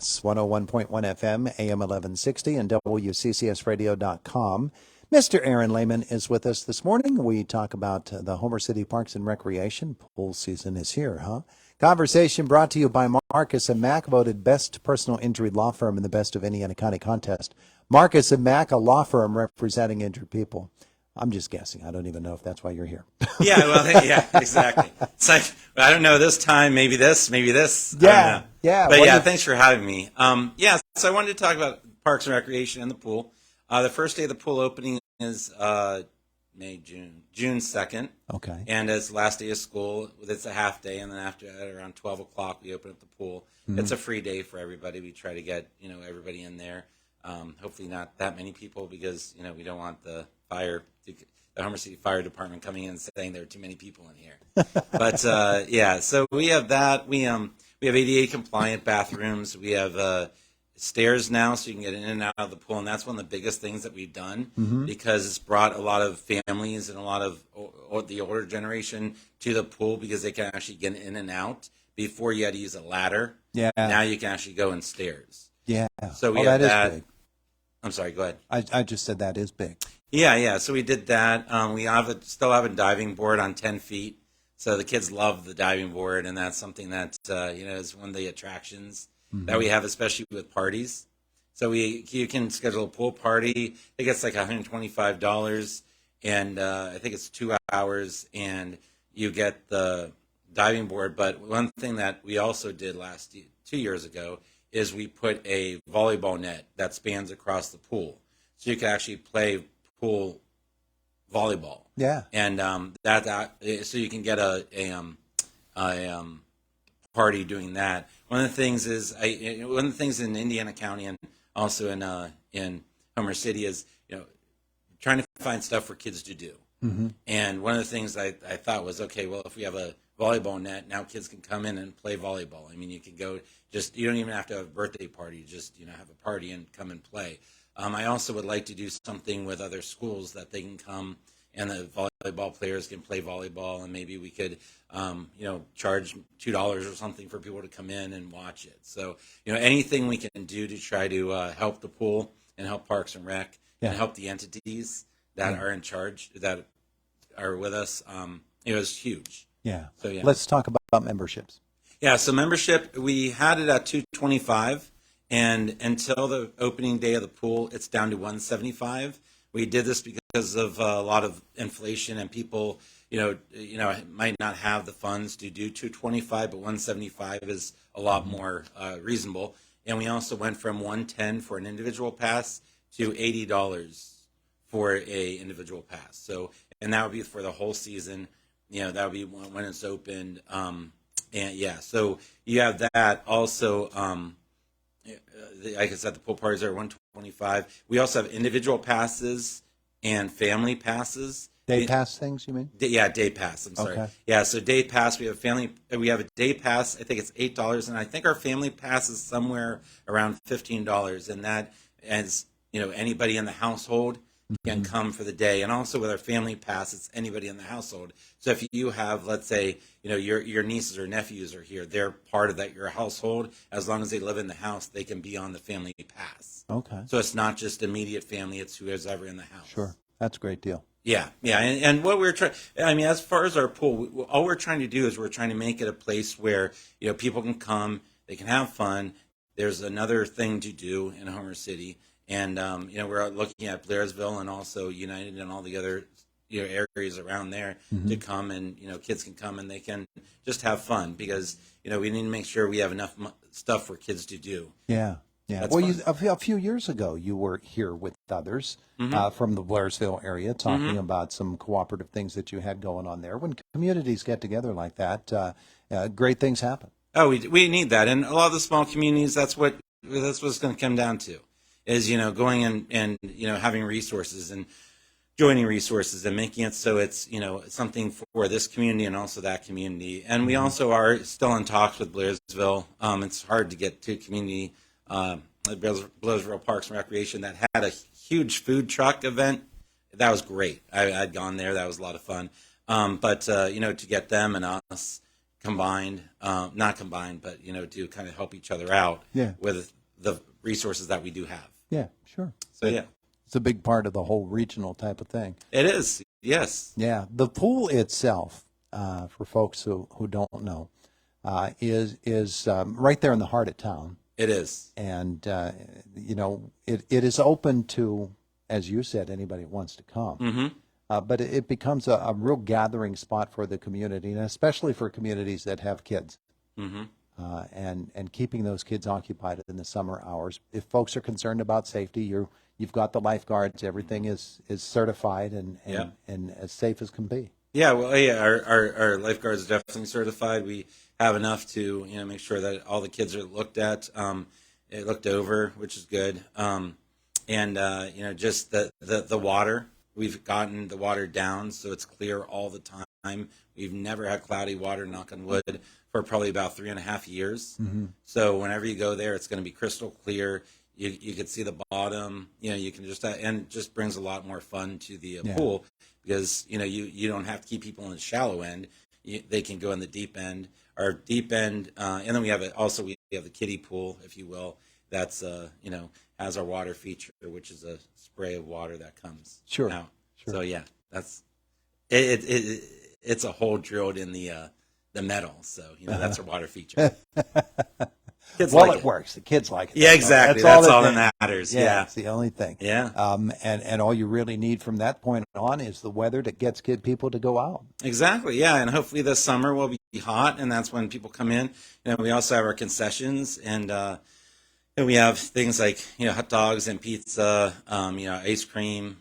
KCCS 101.1 FM, AM 1160, and WCCSradio.com. Mr. Aaron Lehman is with us this morning. We talk about the Homer City Parks and Recreation. Pool season is here, huh? Conversation brought to you by Marcus & Mack, voted best personal injury law firm in the Best of Indiana County contest. Marcus & Mack, a law firm representing injured people. I'm just guessing. I don't even know if that's why you're here. Yeah, exactly. It's like, I don't know, this time, maybe this. Yeah. But yeah, thanks for having me. So I wanted to talk about Parks and Recreation and the pool. The first day of the pool opening is June 2nd. Okay. And it's the last day of school. It's a half day, and then after that, around 12 o'clock, we open up the pool. Mm-hmm. It's a free day for everybody. We try to get, everybody in there. Hopefully not that many people because, we don't want the Homer City Fire Department coming in and saying there are too many people in here. But, so we have that. We have ADA compliant bathrooms. We have stairs now so you can get in and out of the pool, and that's one of the biggest things that we've done because it's brought a lot of families and a lot of the older generation to the pool because they can actually get in and out. Before you had to use a ladder. Yeah. Now you can actually go in stairs. Yeah. So we have that. Is big. I'm sorry, go ahead. I just said that is big. Yeah. So we did that. We still have a diving board on 10 feet. So the kids love the diving board, and that's something that, is one of the attractions that we have, especially with parties. So you can schedule a pool party. I think it's like $125, and I think it's 2 hours, and you get the diving board. But one thing that we also did 2 years ago is we put a volleyball net that spans across the pool. So you can actually play pool volleyball. Yeah. And so you can get a party doing that. One of the things in Indiana County and also in Homer City is trying to find stuff for kids to do. Mm-hmm. And one of the things I thought was, okay, well, if we have a volleyball net, now kids can come in and play volleyball. I mean, you can go you don't even have to have a birthday party, just have a party and come and play. I also would like to do something with other schools that they can come and the volleyball players can play volleyball, and maybe we could, charge $2 or something for people to come in and watch it. So, anything we can do to try to help the pool and help Parks and Rec and help the entities that are in charge, that are with us, is huge. Yeah. So let's talk about memberships. Yeah. So membership, we had it at $225, and until the opening day of the pool, it's down to $175. We did this because of a lot of inflation, and people, might not have the funds to do $225, but $175 is a lot more reasonable. And we also went from $110 for an individual pass to $80 for a individual pass. So, and that would be for the whole season. That would be when it's opened. So you have that. Also, like I said, the pool parties are $125. We also have individual passes and family passes. Day pass things, you mean? Day pass. I'm sorry. Okay. Yeah, so day pass. We have a day pass. I think it's $8, and I think our family pass is somewhere around $15. And that, as anybody in the household can come for the day. And also with our family pass, it's anybody in the household. So if you have, let's say, your nieces or nephews are here, they're part of your household. As long as they live in the house, they can be on the family pass. Okay. So it's not just immediate family, it's whoever's ever in the house. Sure. That's a great deal. Yeah. And what we're trying, as far as our pool, all we're trying to do is we're trying to make it a place where, people can come, they can have fun. There's another thing to do in Homer City. And, we're looking at Blairsville and also United and all the other, areas around there to come, and, kids can come and they can just have fun because, we need to make sure we have enough stuff for kids to do. Yeah. Yeah. Well, a few years ago, you were here with others from the Blairsville area talking about some cooperative things that you had going on there. When communities get together like that, great things happen. Oh, we need that. And a lot of the small communities, that's what it's going to come down to. Is, going and having resources and joining resources and making it so it's, something for this community and also that community. And we also are still in talks with Blairsville. It's hard to get to community, Blairsville Parks and Recreation that had a huge food truck event. That was great. I'd gone there. That was a lot of fun. But to get them and us combined, not combined, but to kind of help each other out Yeah. with the resources that we do have. Yeah, sure. So yeah, It's a big part of the whole regional type of thing. it is. Yes. Yeah, the pool itself, for folks who don't know, is right there in the heart of town, It is. and it is open to, as you said, anybody who wants to come. Mm-hmm. But it becomes a real gathering spot for the community, and especially for communities that have kids. Mm-hmm. And keeping those kids occupied in the summer hours. If folks are concerned about safety, you've got the lifeguards. Everything is certified and as safe as can be. Yeah, well, yeah, our lifeguards are definitely certified. We have enough to make sure that all the kids are looked at, looked over, which is good. And just the water, we've gotten the water down so it's clear all the time. We've never had cloudy water, knock on wood, for probably about 3.5 years. Mm-hmm. So whenever you go there, it's going to be crystal clear. You can see the bottom. You can just and it just brings a lot more fun to the pool, because you don't have to keep people in the shallow end. They can go in the deep end. Our deep end, and then we have we have the kiddie pool, if you will. That's has our water feature, which is a spray of water that comes out. Sure. So yeah, that's it. It's a hole drilled in the metal, so that's our water feature. Kids like it works. The kids like it. Yeah, exactly. That's all that matters. Yeah, it's the only thing. Yeah. And all you really need from that point on is the weather that gets people to go out. Exactly. Yeah, and hopefully this summer will be hot, and that's when people come in. We also have our concessions, and we have things like hot dogs and pizza, ice cream,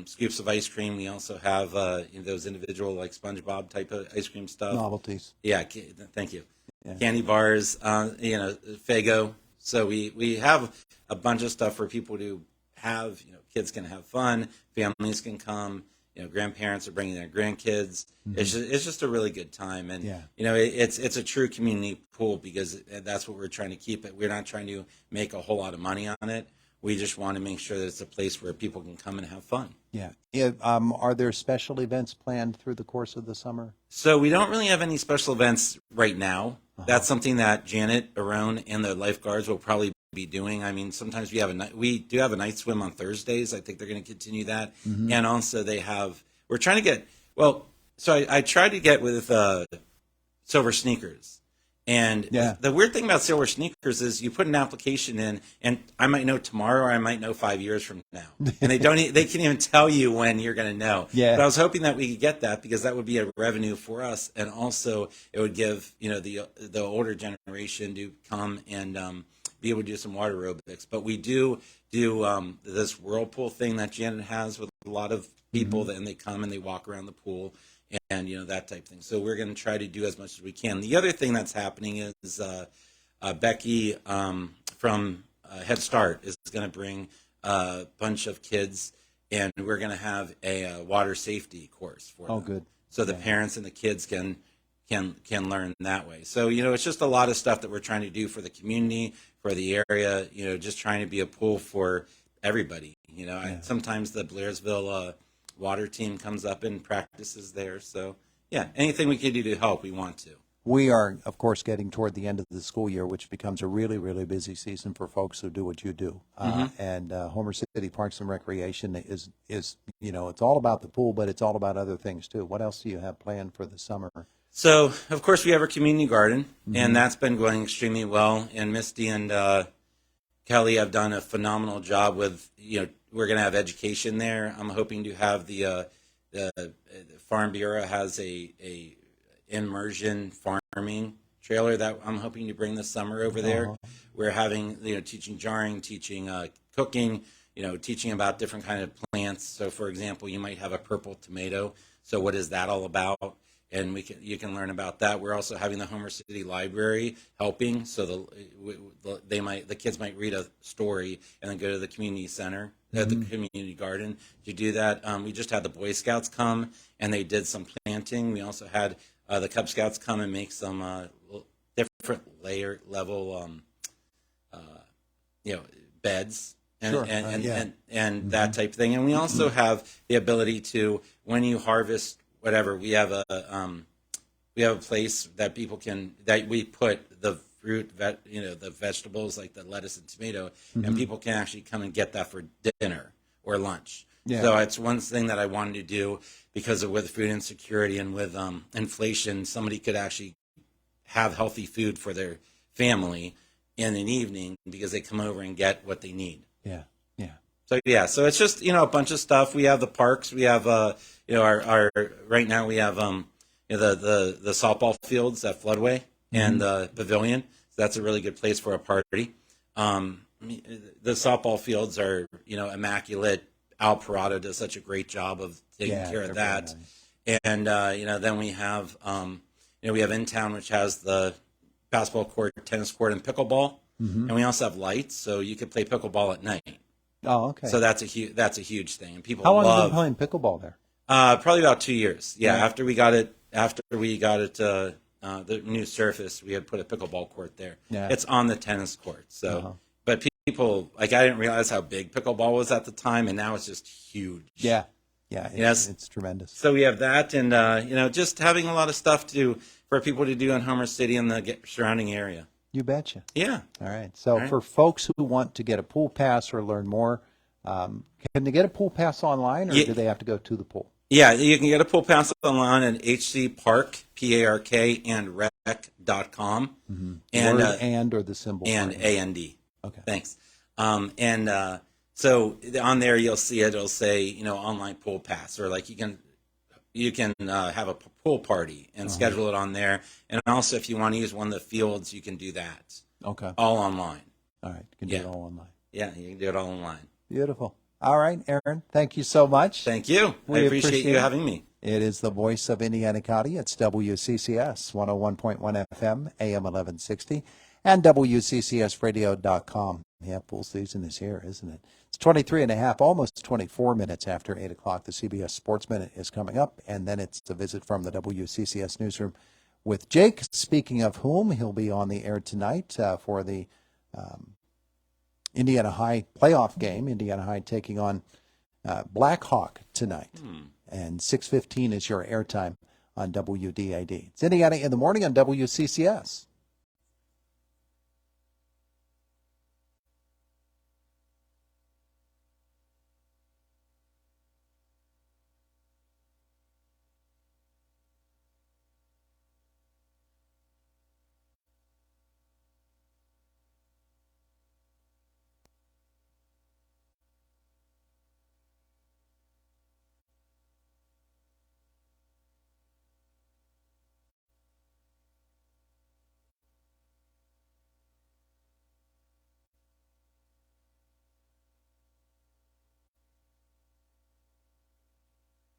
scoops of ice cream. We also have those individual like SpongeBob type of ice cream stuff. Novelties. Yeah. Thank you. Yeah. Candy bars, Fago. So we have a bunch of stuff for people to have. Kids can have fun, families can come. Grandparents are bringing their grandkids. Mm-hmm. It's just a really good time, and it's a true community pool, because that's what we're trying to keep it. We're not trying to make a whole lot of money on it. We just want to make sure that it's a place where people can come and have fun. Yeah. Are there special events planned through the course of the summer? So we don't really have any special events right now. Uh-huh. That's something that Janet Arone and the lifeguards will probably be doing. I mean, sometimes we do have a night swim on Thursdays. I think they're going to continue that. Mm-hmm. And also we're trying to get, so I tried to get with Silver Sneakers. And the weird thing about Silver Sneakers is you put an application in, and I might know tomorrow, or I might know 5 years from now. And they can't even tell you when you're going to know. Yeah. But I was hoping that we could get that, because that would be a revenue for us, and also it would give the older generation to come and be able to do some water aerobics. But we do this whirlpool thing that Janet has with a lot of people, mm-hmm. and they come and they walk around the pool. And that type of thing. So we're going to try to do as much as we can. The other thing that's happening is Becky from Head Start is going to bring a bunch of kids, and we're going to have a water safety course for them. Oh, good. So the parents and the kids can learn that way. So it's just a lot of stuff that we're trying to do for the community, for the area. Just trying to be a pool for everybody. Sometimes the Blairsville water team comes up and practices there. So, anything we can do to help, we want to. We are, of course, getting toward the end of the school year, which becomes a really, really busy season for folks who do what you do. Mm-hmm. And Homer City Parks and Recreation is it's all about the pool, but it's all about other things, too. What else do you have planned for the summer? So, of course, we have our community garden, mm-hmm. and that's been going extremely well. And Misty and Kelly have done a phenomenal job with, we're going to have education there. I'm hoping to have the Farm Bureau has a immersion farming trailer that I'm hoping to bring this summer over there. Uh-huh. We're having, teaching jarring, teaching cooking, teaching about different kind of plants. So, for example, you might have a purple tomato. So what is that all about? And you can learn about that. We're also having the Homer City Library helping, so the kids might read a story and then go to the community center, mm-hmm. the community garden to do that. We just had the Boy Scouts come and they did some planting. We also had the Cub Scouts come and make some different level beds and sure. and mm-hmm. that type of thing. And we also have the ability to, when you harvest whatever, we have we have a place that that we put the fruit, the vegetables like the lettuce and tomato, and people can actually come and get that for dinner or lunch. Yeah. So it's one thing that I wanted to do because with food insecurity and with inflation, somebody could actually have healthy food for their family in an evening because they come over and get what they need. Yeah. Yeah. So yeah, so it's just a bunch of stuff. We have the parks. We have our right now we have the softball fields at Floodway and the pavilion. So that's a really good place for a party. The softball fields are immaculate. Al Parado does such a great job of taking care of that. Nice. And then we have we have In Town, which has the basketball court, tennis court, and pickleball. And we also have lights, so you could play pickleball at night. Oh, okay. So that's a huge thing, and people How long love. have you been playing pickleball there? Probably about 2 years. Yeah, after we got it, the new surface, we had put a pickleball court there. Yeah. It's on the tennis court. So, but people I didn't realize how big pickleball was at the time, and now it's just huge. Yeah, yeah. It's tremendous. So we have that, and just having a lot of stuff for people to do in Homer City and the surrounding area. You betcha. Yeah. All right. So for folks who want to get a pool pass or learn more, can they get a pool pass online, or do they have to go to the pool? Yeah, you can get a pool pass online at HCPark, P-A-R-K, and rec.com. Mm-hmm. And or the symbol. And A-N-D. Okay. Thanks. So on there you'll see it'll say, online pool pass, or like you can have a pool party and schedule it on there. And also if you want to use one of the fields, you can do that. Okay. All online. All right. You can do it all online. Yeah, you can do it all online. Beautiful. All right, Aaron, thank you so much. Thank you. I appreciate you having me. It is the voice of Indiana County. It's WCCS 101.1 FM, AM 1160, and WCCSradio.com. Yeah, pool season is here, isn't it? It's 23 and a half, almost 24 minutes after 8 o'clock. The CBS Sports Minute is coming up, and then it's a visit from the WCCS newsroom with Jake. Speaking of whom, he'll be on the air tonight for the Indiana High playoff game. Indiana High taking on Blackhawk tonight. And 6:15 is your airtime on WDAD. It's Indiana in the Morning on WCCS.